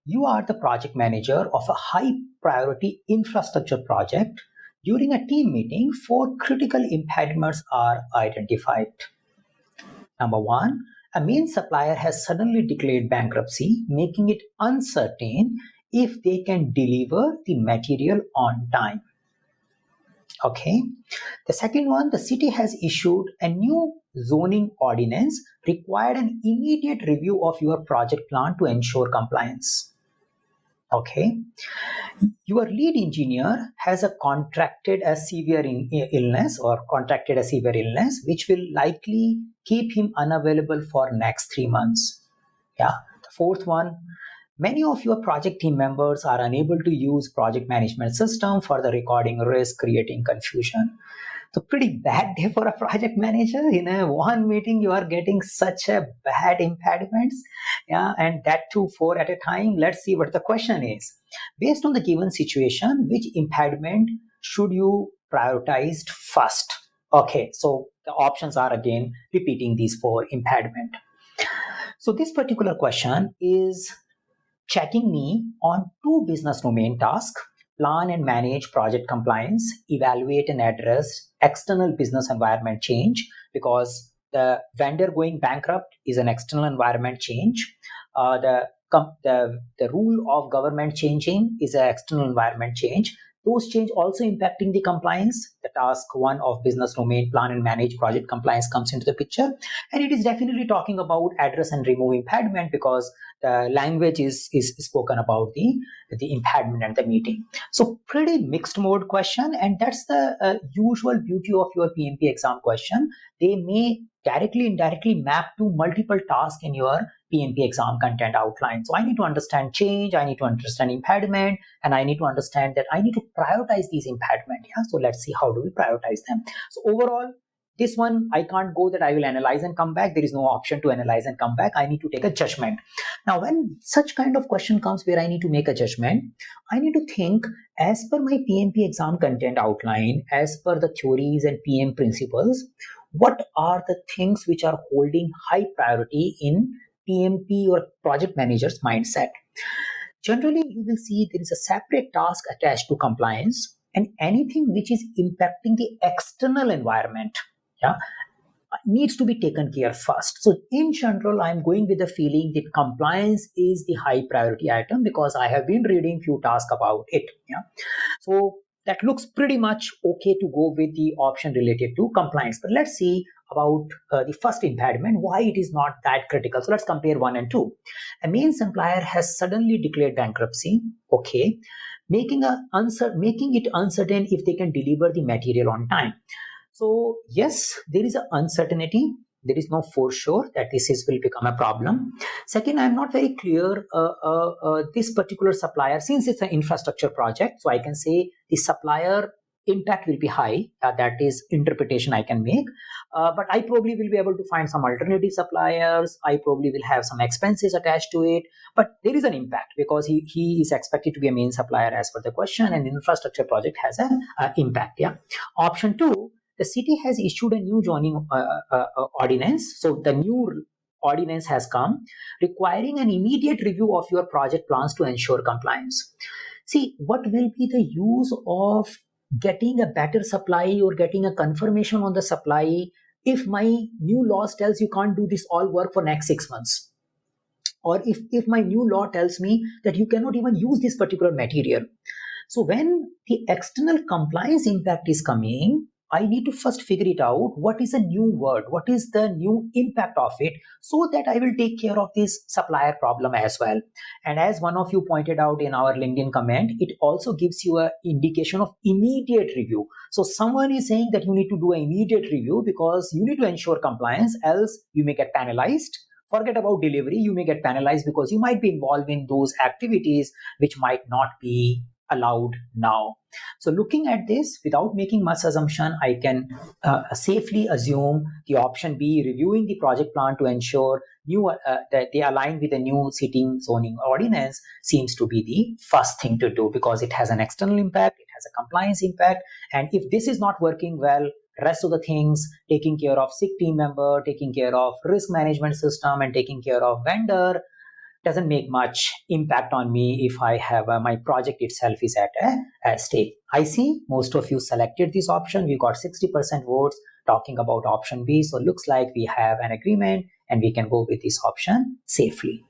you are the project manager of a high priority infrastructure project. During a team meeting, 4 critical impediments are identified. Number one, a main supplier has suddenly declared bankruptcy, making it uncertain if they can deliver the material on time. Okay. The second one, the city has issued a new zoning ordinance, required an immediate review of your project plan to ensure compliance. Okay. Your lead engineer has contracted a severe illness, which will likely keep him unavailable for next 3 months. Yeah. The fourth one, many of your project team members are unable to use project management system for the recording risk, creating confusion. So pretty bad day for a project manager. In one meeting, you are getting such a bad impediments. Yeah, and that too 4 at a time. Let's see what the question is. Based on the given situation, which impediment should you prioritize first? Okay, so the options are again repeating these 4 impediment. So this particular question is checking me on 2 business domain tasks: plan and manage project compliance, evaluate and address external business environment change, because the vendor going bankrupt is an external environment change. The rule of government changing is an external environment change. Those change also impacting the compliance. The task 1 of business domain, plan and manage project compliance comes into the picture. And it is definitely talking about address and remove impediment, because the language is spoken about the impediment and the meeting. So pretty mixed mode question, and that's the usual beauty of your PMP exam question. They may directly, indirectly map to multiple tasks in your PMP exam content outline. So I need to understand change, I need to understand impediment, and I need to understand that I need to prioritize these impediment. Yeah. So let's see how do we prioritize them. So overall, this one, I can't go that I will analyze and come back. There is no option to analyze and come back. I need to take a judgment. Now, when such kind of question comes where I need to make a judgment, I need to think as per my PMP exam content outline, as per the theories and PM principles, what are the things which are holding high priority in PMP or project manager's mindset. Generally, you will see there is a separate task attached to compliance, and anything which is impacting the external environment, yeah, needs to be taken care first. So in general, I'm going with the feeling that compliance is the high priority item, because I have been reading few tasks about it. Yeah. So that looks pretty much okay to go with the option related to compliance. But let's see about the first impediment, why it is not that critical. So let's compare 1 and 2. A main supplier has suddenly declared bankruptcy, okay, making it uncertain if they can deliver the material on time. So yes, there is an uncertainty. There is no for sure that this will become a problem. Second, I'm not very clear this particular supplier, since it's an infrastructure project, so I can say the supplier impact will be high. That is interpretation I can make. But I probably will be able to find some alternative suppliers. I probably will have some expenses attached to it. But there is an impact, because he is expected to be a main supplier as per the question, and infrastructure project has an impact. Yeah. Option 2, the city has issued a new zoning ordinance. So the new ordinance has come, requiring an immediate review of your project plans to ensure compliance. See, what will be the use of getting a better supply or getting a confirmation on the supply if my new law tells you can't do this all work for next 6 months? Or if my new law tells me that you cannot even use this particular material. So when the external compliance impact is coming, I need to first figure it out. What is a new word? What is the new impact of it? So that I will take care of this supplier problem as well. And as one of you pointed out in our LinkedIn comment, it also gives you an indication of immediate review. So someone is saying that you need to do an immediate review because you need to ensure compliance, else you may get penalized. Forget about delivery, you may get penalized because you might be involved in those activities which might not be allowed now. So looking at this, without making much assumption, I can safely assume the option B, reviewing the project plan to ensure that they align with the new city zoning ordinance, seems to be the first thing to do, because it has an external impact, it has a compliance impact, and if this is not working well, rest of the things, taking care of sick team member, taking care of risk management system, and taking care of vendor, doesn't make much impact on me if I have my project itself is at a stake. I see most of you selected this option. We got 60% votes talking about option B. So looks like we have an agreement and we can go with this option safely.